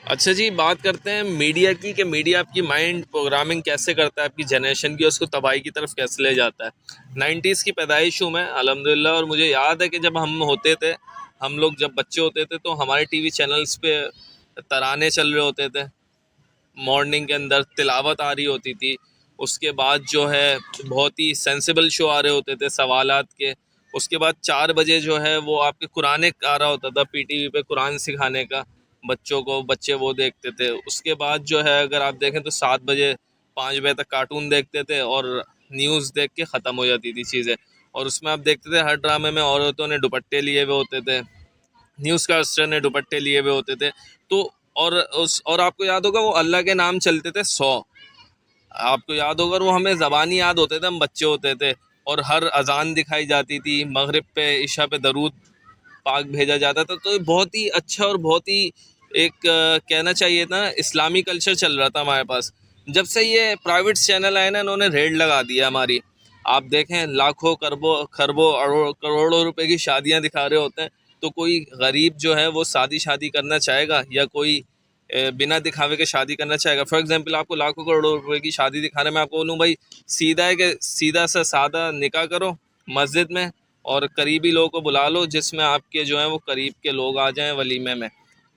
अच्छा जी, बात करते हैं मीडिया की कि मीडिया आपकी माइंड प्रोग्रामिंग कैसे करता है आपकी जनरेशन की, उसको तबाही की तरफ कैसे ले जाता है। 90s की पैदाइश हूँ मैं अल्हम्दुलिल्लाह, और मुझे याद है कि जब हम होते थे, हम लोग जब बच्चे होते थे तो हमारे टीवी चैनल्स पे तराने चल रहे होते थे। मॉर्निंग के अंदर तिलावत आ रही होती थी। उसके बाद जो है बहुत ही सेंसिबल शो आ रहे होते थे सवालात के। उसके बाद 4 बजे जो है वो आपके कुरानिक आ रहा होता था पीटीवी पे, कुरान सिखाने का बच्चों को, बच्चे वो देखते थे। उसके बाद जो है अगर आप देखें तो 7 बजे 5 बजे तक कार्टून देखते थे और न्यूज़ देख के ख़त्म हो जाती थी चीज़ें। और उसमें आप देखते थे हर ड्रामे में औरतों ने दुपट्टे लिए हुए होते थे, न्यूज़ कास्टर ने दुपट्टे लिए हुए होते थे। तो और आपको याद होगा वो अल्लाह के नाम चलते थे 100। आपको याद होगा वो हमें ज़बानी याद होते थे, हम बच्चे होते थे। और हर अजान दिखाई जाती थी, मगरिब पे इशा पे दरूद पाक भेजा जाता था। तो बहुत ही अच्छा और बहुत ही एक कहना चाहिए था इस्लामी कल्चर चल रहा था हमारे पास। जब से ये प्राइवेट चैनल आए ना, इन्होंने रेड लगा दिया हमारी। आप देखें लाखों खरबों खरबों करोड़ों रुपए की शादियां दिखा रहे होते हैं। तो कोई गरीब जो है वो शादी करना चाहेगा, या कोई बिना दिखावे के शादी करना चाहेगा? फॉर एग्जांपल आपको लाखों करोड़ों रुपए की शादी दिखाने में आपको बोलूँ भाई, सीधा है कि सीधा सा सादा निकाह करो मस्जिद में, और करीबी लोगों को बुला लो जिसमें आपके जो है वो करीब के लोग आ जाएं वलीमे में।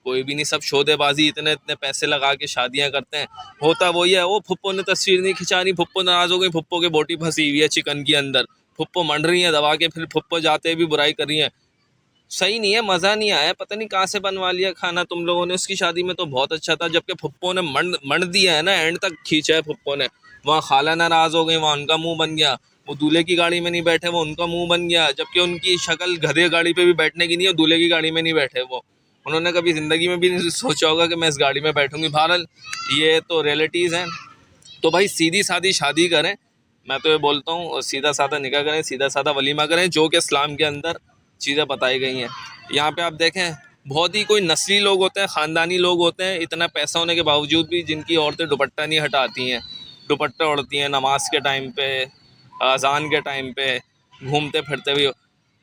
कोई भी नहीं, सब शोदेबाजी, इतने इतने पैसे लगा के शादियां करते हैं। होता वही है, वो फुप्पो ने तस्वीर नहीं खिंचानी, फुप्पो नाराज हो गई, फुप्पो के बोटी फंसी हुई है चिकन के अंदर, फुप्पो मंड रही है दबा के, फिर फुप्पो जाते भी बुराई कर रही है। सही नहीं है, मज़ा नहीं आया। पता नहीं कहाँ से बनवा लिया खाना तुम लोगों ने। उसकी शादी में तो बहुत अच्छा था, जबकि फुप्पो ने मंड मंड दिया है ना, एंड तक खींचा है फुप्पो ने। वहाँ खाला नाराज़ हो गई, वहाँ उनका मुंह बन गया। वो दूल्हे की गाड़ी में नहीं बैठे, वो उनका मुंह बन गया, जबकि उनकी शक्ल गधे गाड़ी पे भी बैठने की नहीं है, दूल्हे की गाड़ी में नहीं बैठे वो। उन्होंने कभी ज़िंदगी में भी नहीं सोचा होगा कि मैं इस गाड़ी में बैठूंगी। बहरहाल ये तो रियलिटीज़ हैं। तो भाई सीधी सादी शादी करें, मैं तो ये बोलता हूँ, और सीधा साधा निकाह करें, सीधा साधा वलीमा करें, जो कि इस्लाम के अंदर चीज़ें बताई गई हैं। यहाँ पे आप देखें बहुत ही कोई नस्ली लोग होते हैं, ख़ानदानी लोग होते हैं, इतना पैसा होने के बावजूद भी जिनकी औरतें दुपट्टा नहीं हटाती हैं, दुपट्टा ओढ़ती हैं नमाज के टाइम पे, अजान के टाइम पे, घूमते फिरते हुए।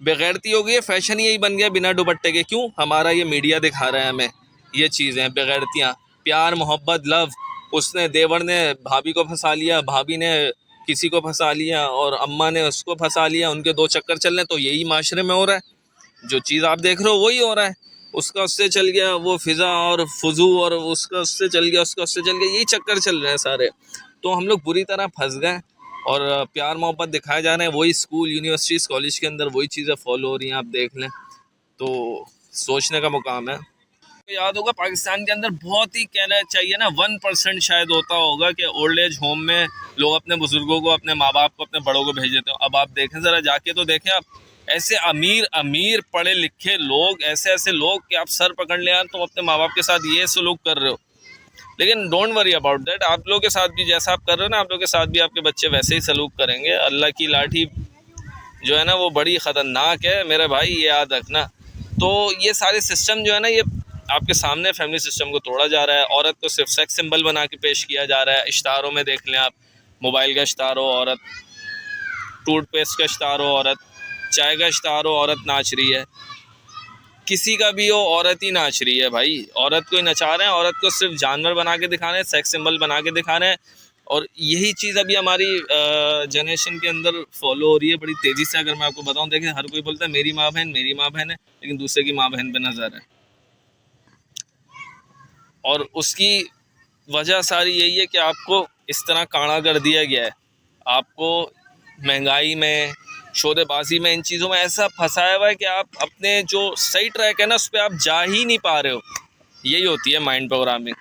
बेगैरती हो गई है, फैशन यही बन गया बिना दुपट्टे के। क्यों? हमारा ये मीडिया दिखा रहा है हमें ये चीज़ें, बेगैरतियाँ। प्यार मोहब्बत लव, उसने देवर ने भाभी को फंसा लिया, भाभी ने किसी को फंसा लिया, और अम्मा ने उसको फंसा लिया, उनके दो चक्कर चल रहे हैं। तो यही माशरे में हो रहा है, जो चीज़ आप देख रहे हो वही हो रहा है। उसका उससे चल गया वो फिज़ा और फुजू, और उसका उससे चल गया, उसका उससे चल गया, यही चक्कर चल रहे हैं सारे। तो हम लोग बुरी तरह फंस गए, और प्यार मोहब्बत दिखाए जा रहे हैं, वही स्कूल यूनिवर्सिटीज़ कॉलेज के अंदर वही चीज़ें फॉलो हो रही हैं, आप देख लें। तो सोचने का मुकाम है। तो याद होगा पाकिस्तान के अंदर बहुत ही कहना चाहिए ना 1% शायद होता होगा कि ओल्ड एज होम में लोग अपने बुजुर्गों को, अपने माँ बाप को, अपने बड़ों को भेज देते हो। अब आप देखें ज़रा जाके, तो देखें आप, ऐसे अमीर अमीर पढ़े लिखे लोग, ऐसे ऐसे लोग कि आप सर पकड़ ले यार, तुम अपने माँ बाप के साथ ये सलूक कर रहे हो। लेकिन डोंट वरी अबाउट दैट, आप लोगों के साथ भी जैसा आप कर रहे हो ना, आप लोगों के साथ भी आपके बच्चे वैसे ही सलूक करेंगे। अल्लाह की लाठी जो है ना वो बड़ी ख़तरनाक है मेरे भाई, ये याद रखना। तो ये सारे सिस्टम जो है ना, ये आपके सामने फैमिली सिस्टम को तोड़ा जा रहा है। औरत को सिर्फ सेक्स सिंबल बना के पेश किया जा रहा है। इश्तारों में देख लें आप, मोबाइल का इश्तार हो औरत, टूथपेस्ट का इश्तार हो औरत, चाय का इश्तार हो औरत नाच रही है, किसी का भी हो औरत ही नाच रही है भाई। औरत को ही नचा रहे हैं, औरत को सिर्फ जानवर बना के दिखा रहे हैं, सेक्स सिंबल बना के दिखा रहे हैं। और यही चीज़ अभी हमारी जनरेशन के अंदर फॉलो हो रही है बड़ी तेज़ी से। अगर मैं आपको बताऊं, देखें हर कोई बोलता है मेरी माँ बहन, मेरी माँ बहन है, लेकिन दूसरे की माँ बहन पे नज़र है। और उसकी वजह सारी यही है कि आपको इस तरह काढ़ा कर दिया गया है। आपको महंगाई में, शोदेबाजी में, इन चीज़ों में ऐसा फंसाया हुआ है कि आप अपने जो सही ट्रैक है ना उस पर आप जा ही नहीं पा रहे हो। यही होती है माइंड प्रोग्रामिंग,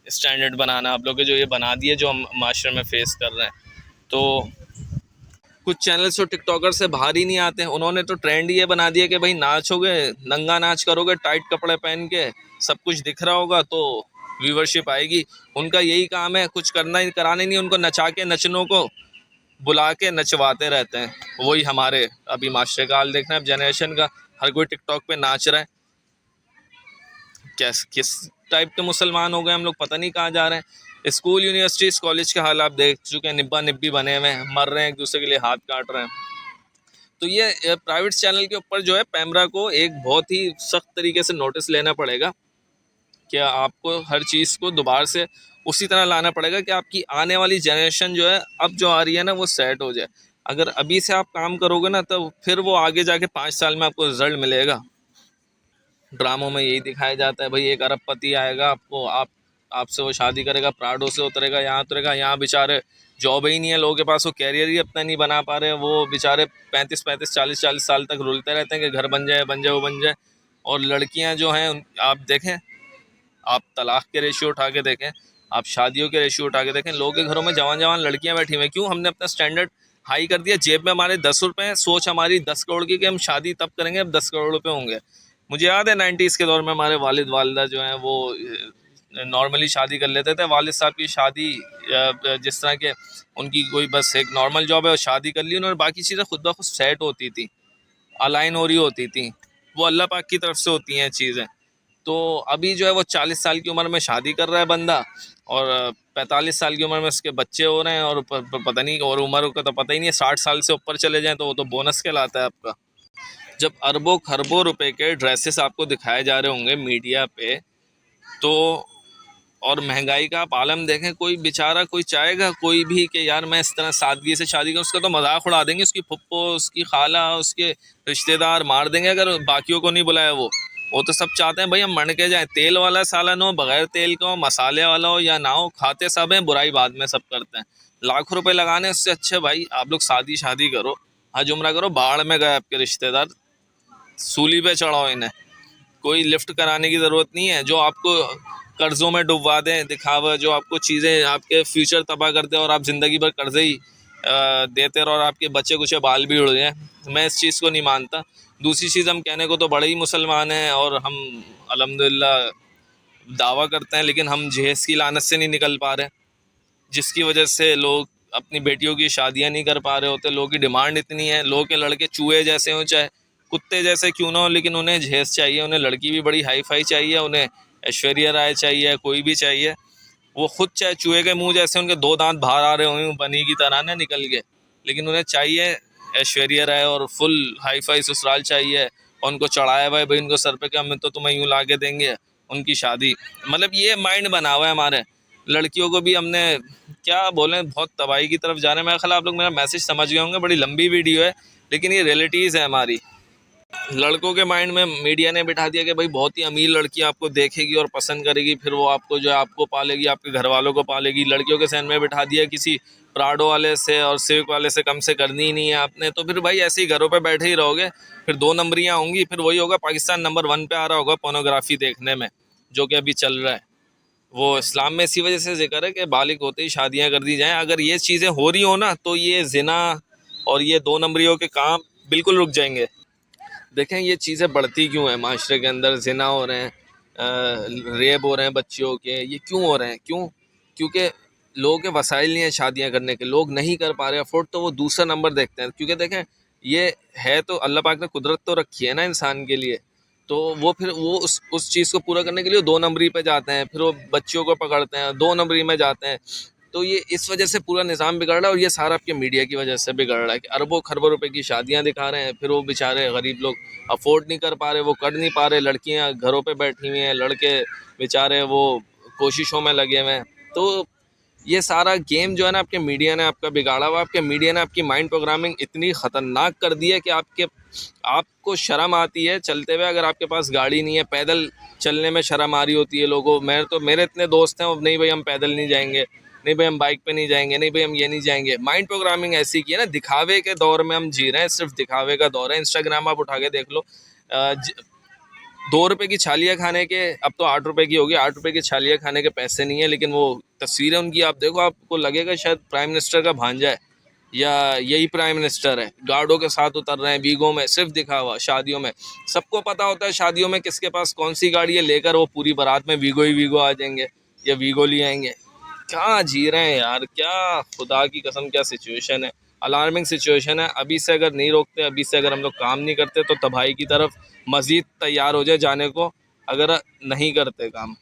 स्टैंडर्ड बनाना आप लोग के जो ये बना दिए, जो हम माशरे में फेस कर रहे हैं। तो कुछ चैनल्स तो टिकटॉकर से बाहर ही नहीं आते हैं। उन्होंने तो ट्रेंड ये बना दिया कि भाई नाचोगे, नंगा नाच करोगे, टाइट कपड़े पहन के, सब कुछ दिख रहा होगा तो व्यूवरशिप आएगी। उनका यही काम है, कुछ करना ही कराने नहीं, उनको नचा के नचनों को बुला के नचवाते रहते हैं। वही हमारे अभी मास्टर का हाल देखना है, अब जनरेशन का। हर कोई टिकटॉक पे नाच रहा है। किस टाइप के मुसलमान हो गए हम लोग, पता नहीं कहाँ जा रहे हैं। स्कूल यूनिवर्सिटीज़ कॉलेज के हाल आप देख चुके हैं, निब्बा निब्बी बने हुए हैं, मर रहे हैं, एक दूसरे के लिए हाथ काट रहे हैं। तो ये प्राइवेट चैनल के ऊपर जो है पैमरा को एक बहुत ही सख्त तरीके से नोटिस लेना पड़ेगा। कि आपको हर चीज़ को दोबारा से उसी तरह लाना पड़ेगा कि आपकी आने वाली जनरेशन जो है अब जो आ रही है ना वो सेट हो जाए। अगर अभी से आप काम करोगे ना तो फिर वो आगे जाके 5 साल में आपको रिजल्ट मिलेगा। ड्रामों में यही दिखाया जाता है भाई, एक अरबपति आएगा आपको, आपसे वो शादी करेगा, प्राडो से उतरेगा, यहाँ उतरेगा। यहाँ बेचारे जॉब ही नहीं है लोगों के पास, वो कैरियर ही अपना नहीं बना पा रहे, वो बेचारे 35-35 40-40 साल तक रुलते रहते हैं कि घर बन जाए बन जाए वो बन जाए। और लड़कियां जो हैं आप देखें, आप तलाक के रेशियो उठा के देखें, आप शादियों के रेशियो उठा के देखें, लोगों के घरों में जवान जवान लड़कियां बैठी हुई हैं। क्यों? हमने अपना स्टैंडर्ड हाई कर दिया, जेब में हमारे 10 रुपए हैं, सोच हमारी 10 करोड़ की कि हम शादी तब करेंगे अब 10 करोड़ रुपए होंगे। मुझे याद है 90s के दौर में हमारे वालिद वालिदा जो हैं वो नॉर्मली शादी कर लेते थे। वालिद साहब की शादी जिस तरह के उनकी कोई बस एक नॉर्मल जॉब है और शादी कर ली उन्होंने, बाकी चीज़ें खुद ब खुद सेट होती थी, अलाइन हो रही होती थी, वो अल्लाह पाक की तरफ से होती हैं चीज़ें। तो अभी जो है वो 40 साल की उम्र में शादी कर रहा है बंदा और 45 साल की उम्र में उसके बच्चे हो रहे हैं और पता नहीं, और उम्र का तो पता ही नहीं है, 60 साल से ऊपर चले जाएं तो वो तो बोनस कहलाता है आपका। जब अरबों खरबों रुपए के ड्रेसेस आपको दिखाए जा रहे होंगे मीडिया पे, तो और महंगाई का आप आलम देखें, कोई बेचारा कोई चाहेगा कोई भी कि यार मैं इस तरह सादगी से शादी करूं? उसका तो मजाक उड़ा देंगे, उसकी फुप्पो, उसकी खाला, उसके रिश्तेदार मार देंगे अगर बाकियों को नहीं बुलाया। वो तो सब चाहते हैं भाई हम मर के जाएं, तेल वाला सालन हो, बगैर तेल का हो, मसाले वाला हो या ना हो, खाते सब हैं, बुराई बाद में सब करते हैं। लाखों रुपए लगाने उससे अच्छे भाई आप लोग शादी करो, हज उम्रा करो, बाढ़ में गए आपके रिश्तेदार, सूली पे चढ़ाओ इन्हें, कोई लिफ्ट कराने की ज़रूरत नहीं है। जो आपको कर्ज़ों में डुबवा दें, दिखावा, जो आपको चीज़ें आपके फ्यूचर तबाह कर दे और आप ज़िंदगी भर कर्ज़े ही देते रहो और आपके बच्चे कुछ बाल भी उड़ जाएँ, मैं इस चीज़ को नहीं मानता। दूसरी चीज़, हम कहने को तो बड़े ही मुसलमान हैं और हम अल्हम्दुलिल्लाह दावा करते हैं, लेकिन हम जहेज़ की लानत से नहीं निकल पा रहे, जिसकी वजह से लोग अपनी बेटियों की शादियां नहीं कर पा रहे होते। लोगों की डिमांड इतनी है, लोगों के लड़के चूहे जैसे हों चाहे कुत्ते जैसे क्यों ना हो, लेकिन उन्हें जहेज चाहिए, उन्हें लड़की भी बड़ी हाई फाई चाहिए, उन्हें ऐश्वर्या राय चाहिए, कोई भी चाहिए। वो खुद चाहे चूहे के मुंह जैसे उनके 2 दांत बाहर आ रहे हों बनी की तरह ना निकल के, लेकिन उन्हें चाहिए ऐश्वर्या राय और फुल हाई फाई ससुराल चाहिए। और उनको चढ़ाया हुआ है भाई उनको सर पे कि हम तो तुम्हें यूँ ला के देंगे उनकी शादी। मतलब ये माइंड बना हुआ है हमारे। लड़कियों को भी हमने क्या बोलें, बहुत तबाही की तरफ जा रहे हैं। मेरा ख्याल आप लोग मेरा मैसेज समझ गए होंगे, बड़ी लंबी वीडियो है लेकिन ये रियलिटीज़ है हमारी। लड़कों के माइंड में मीडिया ने बिठा दिया कि भाई बहुत ही अमीर लड़की आपको देखेगी और पसंद करेगी, फिर वो आपको जो है आपको पालेगी, आपके घर वालों को पालेगी। लड़कियों के सहन में बिठा दिया किसी प्राडो वाले से और सिविक वाले से कम से करनी ही नहीं है आपने, तो फिर भाई ऐसे ही घरों पे बैठे ही रहोगे। फिर 2 नंबरियाँ होंगी, फिर वही होगा पाकिस्तान नंबर 1 पे आ रहा होगा पोर्नोग्राफी देखने में, जो कि अभी चल रहा है। वो इस्लाम में इसी वजह से जिक्र है कि बालिग होते ही शादियां कर दी जाएं। अगर ये चीज़ें हो रही हो ना तो ये जिना और ये 2 नंबरियों के काम बिल्कुल रुक जाएंगे। देखें ये चीज़ें बढ़ती क्यों हैं माशरे के अंदर, जिना हो रहे हैं, रेप हो रहे हैं बच्चियों के, ये क्यों हो रहे हैं? क्यों? क्योंकि लोगों के वसाइल नहीं है शादियां करने के, लोग नहीं कर पा रहे अफोर्ड, तो वो दूसरा नंबर देखते हैं। क्योंकि देखें ये है तो अल्लाह पाक ने कुदरत तो रखी है ना इंसान के लिए, तो वो फिर वो उस चीज़ को पूरा करने के लिए 2 नंबरी पे जाते हैं, फिर वो बच्चियों को पकड़ते हैं, 2 नंबरी में जाते हैं। तो ये इस वजह से पूरा निज़ाम बिगड़ रहा है और ये सारा आपके मीडिया की वजह से बिगड़ रहा है कि अरबों खरबों रुपए की शादियां दिखा रहे हैं, फिर वो बेचारे गरीब लोग अफोर्ड नहीं कर पा रहे, वो कर नहीं पा रहे, लड़कियां घरों पे बैठी हुई हैं, लड़के बेचारे वो कोशिशों में लगे हुए हैं। तो ये सारा गेम जो है ना आपके मीडिया ने आपका बिगाड़ा हुआ। आपके मीडिया ने आपकी माइंड प्रोग्रामिंग इतनी ख़तरनाक कर दी है कि आपको शर्म आती है चलते हुए, अगर आपके पास गाड़ी नहीं है, पैदल चलने में शर्म आ रही होती है लोगों। मेरे इतने दोस्त हैं, नहीं भाई हम पैदल नहीं जाएंगे, नहीं भाई हम बाइक पे नहीं जाएंगे, नहीं भाई हम ये नहीं जाएंगे। माइंड प्रोग्रामिंग ऐसी की है ना, दिखावे के दौर में हम जी रहे हैं, सिर्फ दिखावे का दौर है। इंस्टाग्राम आप उठा के देख लो, 2 रुपए की छालियाँ खाने के, अब तो 8 रुपए की होगी, 8 रुपए की छालियाँ खाने के पैसे नहीं है, लेकिन वो तस्वीरें उनकी आप देखो, आपको लगेगा शायद प्राइम मिनिस्टर का भांजा है या यही प्राइम मिनिस्टर है। गार्डों के साथ उतर रहे हैं बीगों में, सिर्फ दिखावा। शादियों में सबको पता होता है शादियों में किसके पास कौन सी गाड़ी है, लेकर वो पूरी बारात में वीगो ही वीगो आ जाएंगे या वीगो ले आएंगे। क्या जी रहे हैं यार, क्या खुदा की कसम क्या सिचुएशन है, अलार्मिंग सिचुएशन है। अभी से अगर नहीं रोकते, अभी से अगर हम लोग काम नहीं करते तो तबाही की तरफ मज़ीद तैयार हो जाए जाने को, अगर नहीं करते काम।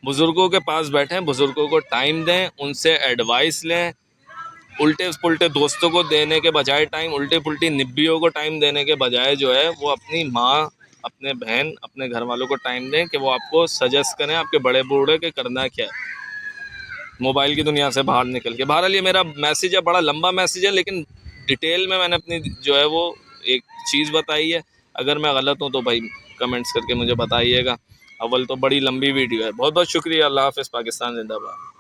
बुज़ुर्गों के पास बैठें, बुज़ुर्गों को टाइम दें, उनसे एडवाइस लें। उल्टे पुल्टे दोस्तों को देने के बजाय टाइम, उल्टे पुल्टी निब्बियों को टाइम देने के बजाय जो है वो अपनी माँ, अपने बहन अपने घर वालों को टाइम दें कि वो आपको सजेस्ट करें आपके बड़े बूढ़े के करना क्या है मोबाइल की दुनिया से बाहर निकल के। बहरहाल ये मेरा मैसेज है, बड़ा लंबा मैसेज है, लेकिन डिटेल में मैंने अपनी जो है वो एक चीज़ बताई है। अगर मैं गलत हूँ तो भाई कमेंट्स करके मुझे बताइएगा। अव्वल तो बड़ी लंबी वीडियो है। बहुत बहुत शुक्रिया। अल्लाह हाफ़िज़। पाकिस्तान जिंदाबाद।